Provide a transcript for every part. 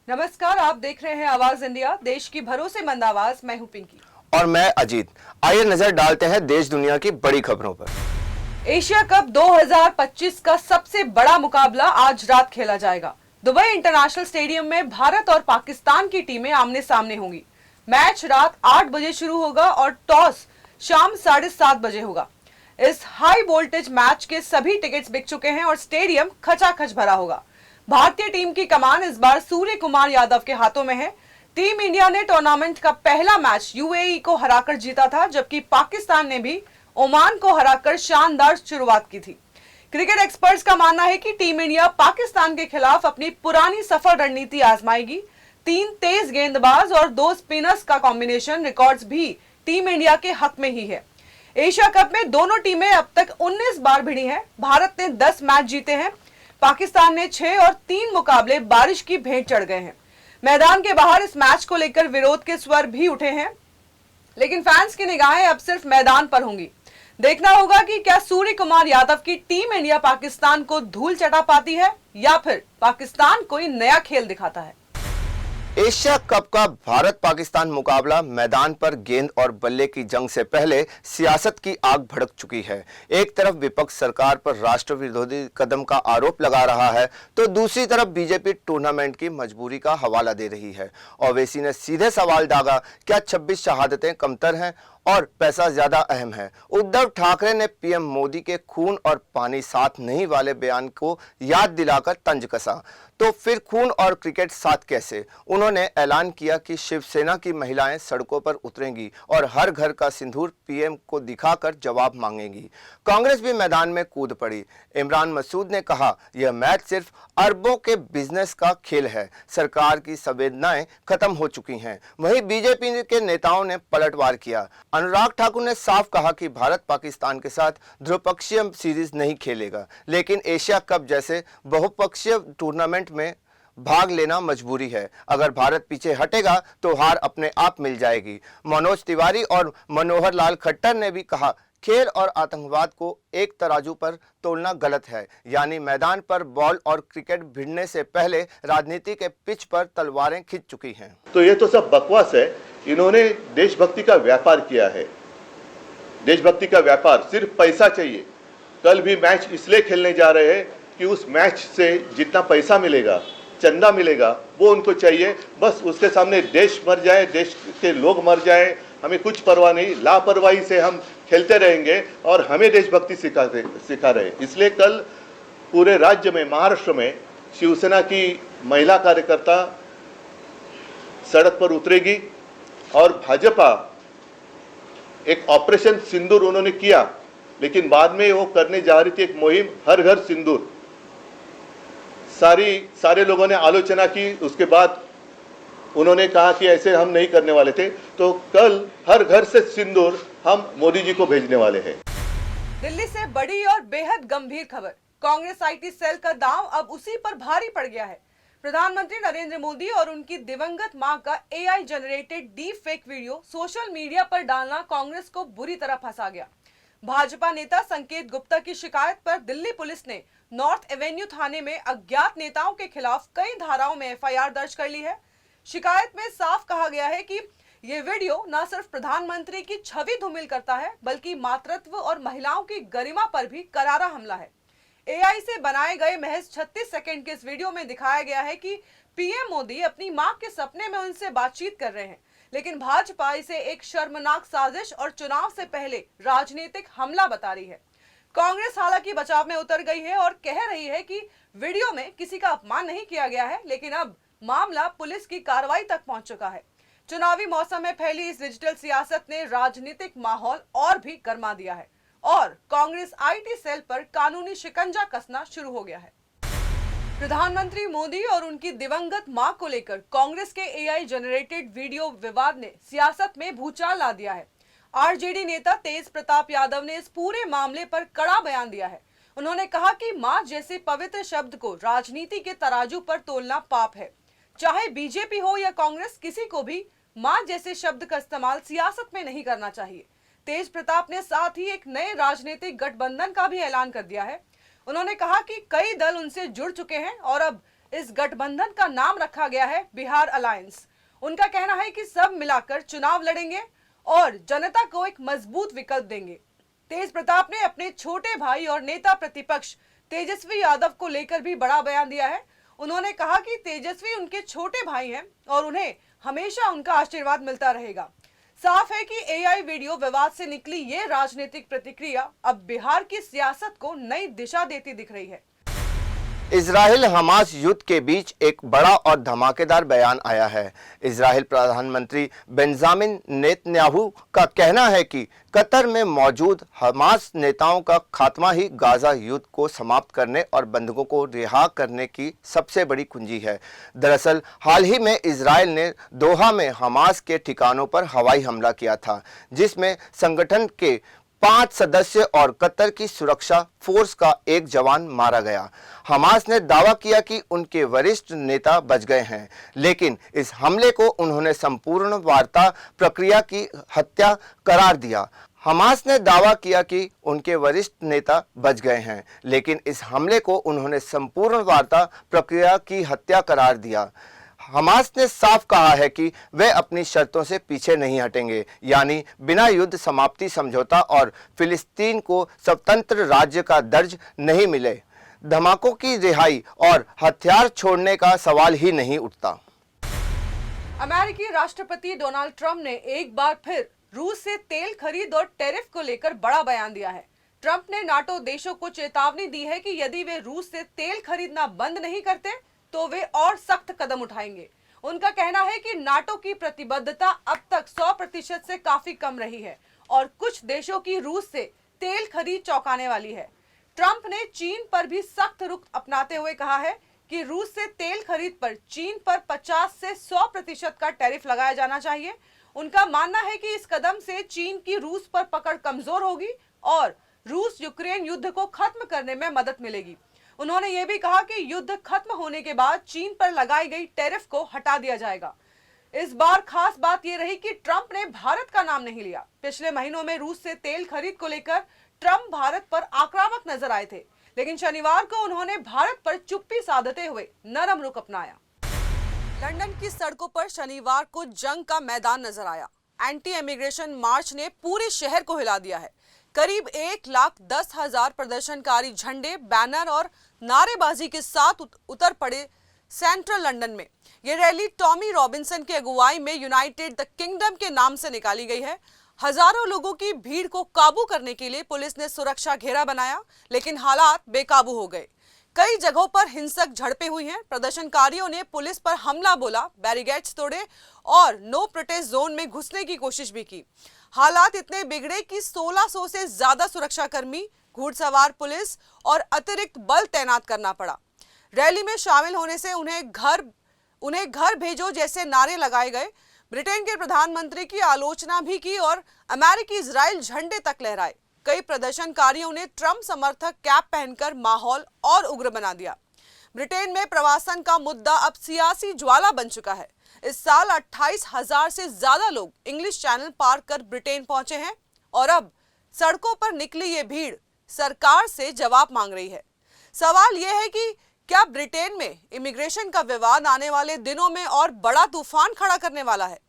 नमस्कार, आप देख रहे हैं आवाज इंडिया, देश की भरोसेमंद आवाज। मैं हूं पिंकी और मैं अजीत। आइए नजर डालते हैं देश दुनिया की बड़ी खबरों पर। एशिया कप 2025 का सबसे बड़ा मुकाबला आज रात खेला जाएगा। दुबई इंटरनेशनल स्टेडियम में भारत और पाकिस्तान की टीमें आमने सामने होंगी। मैच रात 8 बजे शुरू होगा और टॉस शाम 7:30 बजे होगा। इस हाई वोल्टेज मैच के सभी टिकट्स बिक चुके हैं और स्टेडियम खचाखच भरा होगा। भारतीय टीम की कमान इस बार सूर्य कुमार यादव के हाथों में है। टीम इंडिया ने टूर्नामेंट का पहला मैच यूएई को हराकर जीता था, जबकि पाकिस्तान ने भी ओमान को हराकर शानदार शुरुआत की थी। क्रिकेट एक्सपर्ट्स का मानना है कि टीम इंडिया पाकिस्तान के खिलाफ अपनी पुरानी सफल रणनीति आजमाएगी। 3 तेज गेंदबाज और 2 स्पिनर्स का कॉम्बिनेशन रिकॉर्ड्स भी टीम इंडिया के हक में ही है। एशिया कप में दोनों टीमें अब तक 19 बार भिड़ी हैं। भारत ने 10 मैच जीते हैं, पाकिस्तान ने 6 और 3 मुकाबले बारिश की भेंट चढ़ गए हैं। मैदान के बाहर इस मैच को लेकर विरोध के स्वर भी उठे हैं, लेकिन फैंस की निगाहें अब सिर्फ मैदान पर होंगी। देखना होगा कि क्या सूर्य कुमार यादव की टीम इंडिया पाकिस्तान को धूल चटा पाती है या फिर पाकिस्तान कोई नया खेल दिखाता है। एशिया कप का भारत पाकिस्तान मुकाबला मैदान पर गेंद और बल्ले की जंग से पहले सियासत की आग भड़क चुकी है। एक तरफ विपक्ष सरकार पर राष्ट्र विरोधी कदम का आरोप लगा रहा है, तो दूसरी तरफ बीजेपी टूर्नामेंट की मजबूरी का हवाला दे रही है। ओवैसी ने सीधे सवाल दागा, क्या 26 शहादतें कमतर हैं और पैसा ज्यादा अहम है? उद्धव ठाकरे ने पीएम मोदी के खून और पानी साथ नहीं वाले बयान को याद दिलाकर तंज कसा। तो फिर खून और क्रिकेट साथ कैसे? उन्होंने ऐलान किया कि शिवसेना की महिलाएं सड़कों पर उतरेंगी और हर घर का सिंदूर पीएम को दिखाकर जवाब मांगेंगी। कांग्रेस भी मैदान में कूद पड़ी। इमरान मसूद ने कहा, यह मैच सिर्फ अरबों के बिजनेस का खेल है, सरकार की संवेदनाएं खत्म हो चुकी हैं। वहीं बीजेपी के नेताओं ने पलटवार किया। अनुराग ठाकुर ने साफ कहा कि भारत पाकिस्तान के साथ ध्रुपक्षीय सीरीज नहीं खेलेगा, लेकिन एशिया कप जैसे बहुपक्षीय टूर्नामेंट में भाग लेना मजबूरी है। अगर भारत पीछे हटेगा तो हार अपने आप मिल जाएगी। मनोज तिवारी और मनोहर लाल खट्टर ने भी कहा, खेल और आतंकवाद को एक तराजू पर तोलना गलत है, यानी मैदान पर बॉल और क्रिकेट भिड़ने से पहले राजनीति के पिच पर तलवारें खिंच चुकी हैं। तो ये तो सब बकवास है। इन्होंने देशभक्ति का व्यापार किया है। देशभक्ति का व्यापार, सिर्फ पैसा चाहिए। कल भी मैच इसलिए खेलने जा रहे हैं कि उस मैच से जितना पैसा मिलेगा, चंदा मिलेगा, वो उनको चाहिए। बस उसके सामने देश मर जाए, देश के लोग मर जाए, हमें कुछ परवाह नहीं। लापरवाही से हम खेलते रहेंगे और हमें देशभक्ति सिखा रहे। इसलिए कल पूरे राज्य में, महाराष्ट्र में शिवसेना की महिला कार्यकर्ता सड़क पर उतरेगी और भाजपा एक ऑपरेशन सिंदूर उन्होंने किया, लेकिन बाद में वो करने जा रही थी एक मुहिम हर घर सिंदूर। सारे लोगों ने आलोचना की। उसके बाद उन्होंने कहा कि ऐसे हम नहीं करने वाले थे। तो कल हर घर से सिंदूर हम मोदी जी को भेजने वाले हैं। दिल्ली से बड़ी और बेहद गंभीर खबर, कांग्रेस आईटी सेल का दांव अब उसी पर भारी पड़ गया है। प्रधानमंत्री नरेंद्र मोदी और उनकी दिवंगत मां का AI generated deep fake video social media पर डालना कांग्रेस को बुरी तरह फंसा गया। भाजपा नेता संकेत गुप्ता की शिकायत पर दिल्ली पुलिस ने नॉर्थ एवेन्यू थाने में अज्ञात नेताओं के खिलाफ कई धाराओं में एफआईआर दर्ज कर ली है। शिकायत में साफ कहा गया है कि ये वीडियो न सिर्फ प्रधानमंत्री की छवि धूमिल करता है, बल्कि मातृत्व और महिलाओं की गरिमा पर भी करारा हमला है। एआई से बनाए गए महज 36 सेकंड के इस वीडियो में दिखाया गया है कि पीएम मोदी अपनी मां के सपने में उनसे बातचीत कर रहे हैं, लेकिन भाजपा इसे एक शर्मनाक साजिश और चुनाव से पहले राजनीतिक हमला बता रही है। कांग्रेस हालांकि बचाव में उतर गई है और कह रही है कि वीडियो में किसी का अपमान नहीं किया गया है, लेकिन अब मामला पुलिस की कार्रवाई तक पहुंच चुका है। चुनावी मौसम में फैली इस डिजिटल सियासत ने राजनीतिक माहौल और भी गर्मा दिया है और कांग्रेस आईटी सेल पर कानूनी शिकंजा कसना शुरू हो गया है। प्रधानमंत्री मोदी और उनकी दिवंगत मां को लेकर कांग्रेस के एआई जनरेटेड वीडियो विवाद ने सियासत में भूचाल ला दिया है। आरजेडी नेता तेज प्रताप यादव ने इस पूरे मामले पर कड़ा बयान दिया है। उन्होंने कहा कि मां जैसे पवित्र शब्द को राजनीति के तराजू पर तोलना पाप है। चाहे बीजेपी हो या कांग्रेस, किसी को भी मां जैसे शब्द का इस्तेमाल सियासत में नहीं करना चाहिए। तेज प्रताप ने साथ ही एक नए राजनीतिक गठबंधन का भी ऐलान कर दिया है। उन्होंने कहा कि कई दल उनसे जुड़ चुके हैं और अब इस गठबंधन का नाम रखा गया है बिहार अलायंस। उनका कहना है कि सब मिलाकर चुनाव लड़ेंगे और जनता को एक मजबूत विकल्प देंगे। तेज प्रताप ने अपने छोटे भाई और नेता प्रतिपक्ष तेजस्वी यादव को लेकर भी बड़ा बयान दिया है। उन्होंने कहा कि तेजस्वी उनके छोटे भाई हैं और उन्हें हमेशा उनका आशीर्वाद मिलता रहेगा। साफ है कि एआई वीडियो विवाद से निकली ये राजनीतिक प्रतिक्रिया अब बिहार की सियासत को नई दिशा देती दिख रही है। इजराइल हमास युद्ध के बीच एक बड़ा और धमाकेदार बयान आया है। इजराइल प्रधानमंत्री बेंजामिन नेतन्याहू का कहना है कि कतर में मौजूद हमास नेताओं का खात्मा ही गाजा युद्ध को समाप्त करने और बंधकों को रिहा करने की सबसे बड़ी कुंजी है। दरअसल हाल ही में इजराइल ने दोहा में हमास के ठिकानों पर हवाई हमला किया था, जिसमें संगठन के 5 सदस्य और कतर की सुरक्षा फोर्स का एक जवान मारा गया। हमास ने दावा किया कि उनके वरिष्ठ नेता बच गए हैं, लेकिन इस हमले को उन्होंने संपूर्ण वार्ता प्रक्रिया की हत्या करार दिया। हमास ने दावा किया कि उनके वरिष्ठ नेता बच गए हैं, लेकिन इस हमले को उन्होंने संपूर्ण वार्ता प्रक्रिया की हत्या करार दिया। हमास ने साफ कहा है कि वे अपनी शर्तों से पीछे नहीं हटेंगे, यानी बिना युद्ध समाप्ति समझौता और फिलिस्तीन को स्वतंत्र राज्य का दर्ज नहीं मिले, धमाकों की रिहाई और हथियार छोड़ने का सवाल ही नहीं उठता। अमेरिकी राष्ट्रपति डोनाल्ड ट्रंप ने एक बार फिर रूस से तेल खरीद और टैरिफ को लेकर बड़ा बयान दिया है। ट्रंप ने नाटो देशों को चेतावनी दी है कि यदि वे रूस से तेल खरीदना बंद नहीं करते तो वे और सख्त कदम उठाएंगे। उनका कहना है कि नाटो की प्रतिबद्धता अब तक 100% से काफी कम रही है और कुछ देशों की रूस से तेल खरीद चौंकाने वाली है। ट्रंप ने चीन पर भी सख्त रुख अपनाते हुए कहा है कि रूस से तेल खरीद पर चीन पर 50 से 100% का टैरिफ लगाया जाना चाहिए। उनका मानना है कि इस कदम से चीन की रूस पर पकड़ कमजोर होगी और रूस यूक्रेन युद्ध को खत्म करने में मदद मिलेगी। उन्होंने ये भी कहा कि युद्ध खत्म होने के बाद चीन पर लगाई गई टैरिफ को हटा दिया जाएगा। इस बार खास बात यह रही कि ट्रंप ने भारत का नाम नहीं लिया। पिछले महीनों में रूस से तेल खरीद को लेकर ट्रंप भारत पर आक्रामक नजर आए थे, लेकिन शनिवार को उन्होंने भारत पर चुप्पी साधते हुए नरम रुख अपनाया। लंदन की सड़कों पर शनिवार को जंग का मैदान नजर आया। एंटी इमिग्रेशन मार्च ने पूरे शहर को हिला दिया है। करीब 1,10,000 प्रदर्शनकारी झंडे, बैनर और नारेबाजी के साथ उतर पड़े सेंट्रल लंदन में। यह रैली टॉमी रॉबिन्सन की अगुवाई में यूनाइटेड द किंगडम के नाम से निकाली गई है। हजारों लोगों की भीड़ को काबू करने के लिए पुलिस ने सुरक्षा घेरा बनाया, लेकिन हालात बेकाबू हो गए। कई जगहों पर हिंसक झड़पें हुई हैं। प्रदर्शनकारियों ने पुलिस पर हमला बोला, बैरिकेड्स तोड़े और नो प्रोटेस्ट जोन में घुसने की कोशिश भी की। हालात इतने बिगड़े कि 1600 से ज्यादा सुरक्षाकर्मी, घुड़सवार पुलिस और अतिरिक्त बल तैनात करना पड़ा। रैली में शामिल होने से उन्हें घर भेजो जैसे नारे लगाए गए। ब्रिटेन के प्रधानमंत्री की आलोचना भी की और अमेरिकी इजराइल झंडे तक लहराए। कई प्रदर्शनकारियों ने ट्रंप समर्थक कैप पहनकर माहौल और उग्र बना दिया। ब्रिटेन में प्रवासन का मुद्दा अब सियासी ज्वाला बन चुका है। इस साल 28,000 से ज्यादा लोग इंग्लिश चैनल पार कर ब्रिटेन पहुंचे हैं और अब सड़कों पर निकली ये भीड़ सरकार से जवाब मांग रही है। सवाल यह है कि क्या ब्रिटेन में इमिग्रेशन का विवाद आने वाले दिनों में और बड़ा तूफान खड़ा करने वाला है?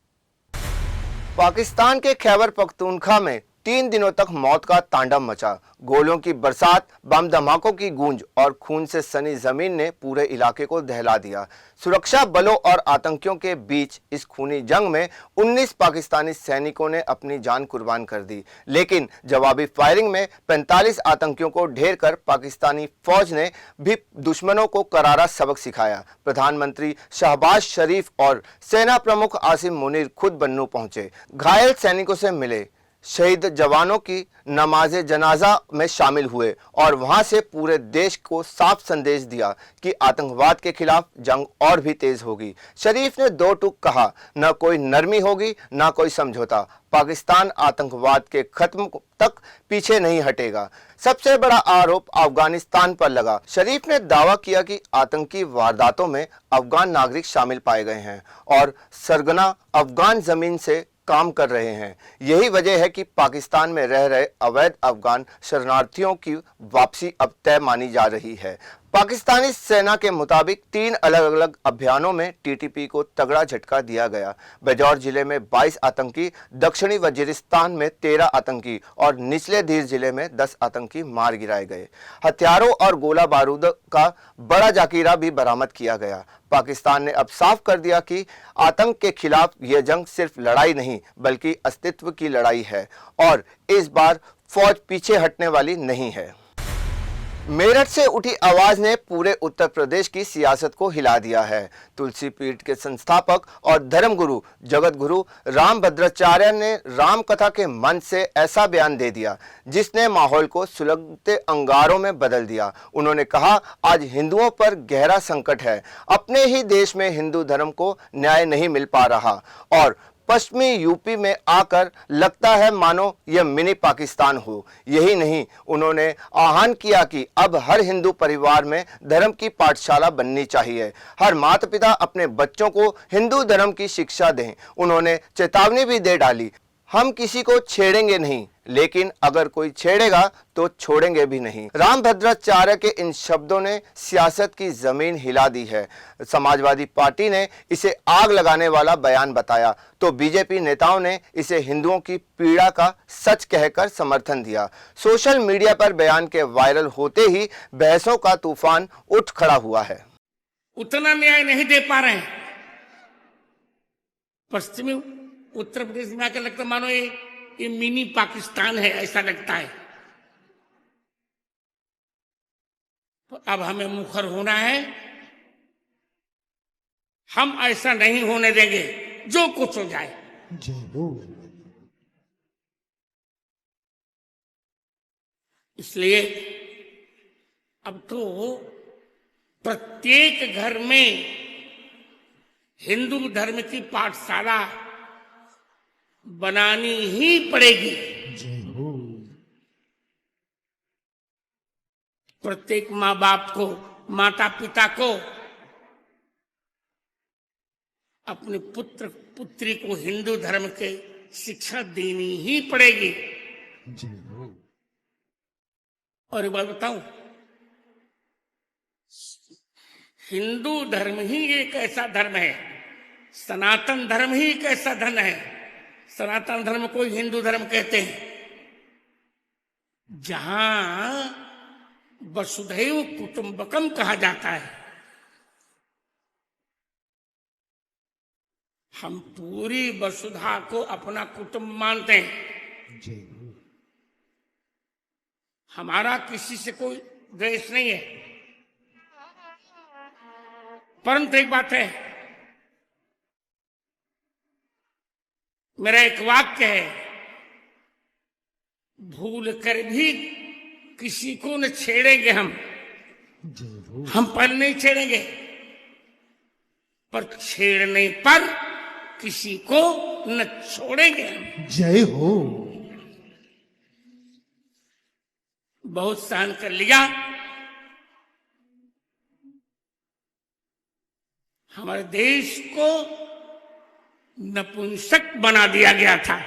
पाकिस्तान के खैबर पख्तूनख्वा में 3 दिनों तक मौत का तांडव मचा। गोलों की बरसात, बम धमाकों की गूंज और खून से सनी जमीन ने पूरे इलाके को दहला दिया। सुरक्षा बलों और आतंकियों के बीच इस खूनी जंग में 19 पाकिस्तानी सैनिकों ने अपनी जान कुर्बान कर दी, लेकिन जवाबी फायरिंग में 45 आतंकियों को ढेर कर पाकिस्तानी फौज ने भी दुश्मनों को करारा सबक सिखाया। प्रधानमंत्री शहबाज शरीफ और सेना प्रमुख आसिम मुनीर खुद बन्नू पहुंचे, घायल सैनिकों से मिले, शहीद जवानों की नमाज जनाजा में शामिल हुए और वहां से पूरे देश को साफ संदेश दिया कि आतंकवाद के खिलाफ जंग और भी तेज होगी। शरीफ ने 2 टूक कहा, न कोई नरमी होगी न कोई समझौता। पाकिस्तान आतंकवाद के खत्म तक पीछे नहीं हटेगा। सबसे बड़ा आरोप अफगानिस्तान पर लगा। शरीफ ने दावा किया कि आतंकी वारदातों में अफगान नागरिक शामिल पाए गए हैं और सरगना अफगान जमीन से काम कर रहे हैं। यही वजह है कि पाकिस्तान में रह रहे अवैध अफगान शरणार्थियों की वापसी अब तय मानी जा रही है। पाकिस्तानी सेना के मुताबिक 3 अलग अलग अभियानों में टीटीपी को तगड़ा झटका दिया गया। बेजौर जिले में 22 आतंकी, दक्षिणी वजीरिस्तान में 13 आतंकी और निचले धीर जिले में 10 आतंकी मार गिराए गए। हथियारों और गोला बारूद का बड़ा जाकीरा भी बरामद किया गया। पाकिस्तान ने अब साफ कर दिया कि आतंक के खिलाफ यह जंग सिर्फ लड़ाई नहीं बल्कि अस्तित्व की लड़ाई है और इस बार फौज पीछे हटने वाली नहीं है। मेरठ से उठी आवाज ने पूरे उत्तर प्रदेश की सियासत को हिला दिया है। तुलसी पीठ के संस्थापक और धर्मगुरु जगत गुरु रामभद्राचार्य ने राम कथा के मंच से ऐसा बयान दे दिया जिसने माहौल को सुलगते अंगारों में बदल दिया। उन्होंने कहा, आज हिंदुओं पर गहरा संकट है। अपने ही देश में हिंदू धर्म को न्याय नहीं मिल पा रहा और पश्चिमी यूपी में आकर लगता है मानो यह मिनी पाकिस्तान हो। यही नहीं, उन्होंने आह्वान किया कि अब हर हिंदू परिवार में धर्म की पाठशाला बननी चाहिए। हर माता पिता अपने बच्चों को हिंदू धर्म की शिक्षा दें। उन्होंने चेतावनी भी दे डाली, हम किसी को छेड़ेंगे नहीं, लेकिन अगर कोई छेड़ेगा तो छोड़ेंगे भी नहीं। रामभद्राचार्य के इन शब्दों ने सियासत की जमीन हिला दी है। समाजवादी पार्टी ने इसे आग लगाने वाला बयान बताया तो बीजेपी नेताओं ने इसे हिंदुओं की पीड़ा का सच कहकर समर्थन दिया। सोशल मीडिया पर बयान के वायरल होते ही बहसों का तूफान उठ खड़ा हुआ है। उतना न्याय नहीं दे पा रहे हैं। पश्चिमी उत्तर प्रदेश में आकर लगता मानो ये मिनी पाकिस्तान है, ऐसा लगता है। तो अब हमें मुखर होना है। हम ऐसा नहीं होने देंगे, जो कुछ हो जाए। इसलिए अब तो प्रत्येक घर में हिंदू धर्म की पाठशाला बनानी ही पड़ेगी। प्रत्येक माँ बाप को, माता पिता को अपने पुत्र पुत्री को हिंदू धर्म के शिक्षा देनी ही पड़ेगी। और एक बात बताऊं, हिंदू धर्म ही एक ऐसा धर्म है, सनातन धर्म ही एक ऐसा धर्म है, सनातन धर्म को हिंदू धर्म कहते हैं, जहां वसुधैव कुटुंबकम कहा जाता है। हम पूरी वसुधा को अपना कुटुंब मानते हैं। हमारा किसी से कोई द्वेष नहीं है, परंतु एक बात है, मेरा एक वाक्य है, भूल कर भी किसी को न छेड़ेंगे हम पर नहीं छेड़ेंगे, पर छेड़ने पर किसी को न छोड़ेंगे हम। जय हो। बहुत सहन कर लिया। हमारे देश को नपुंसक बना दिया गया था।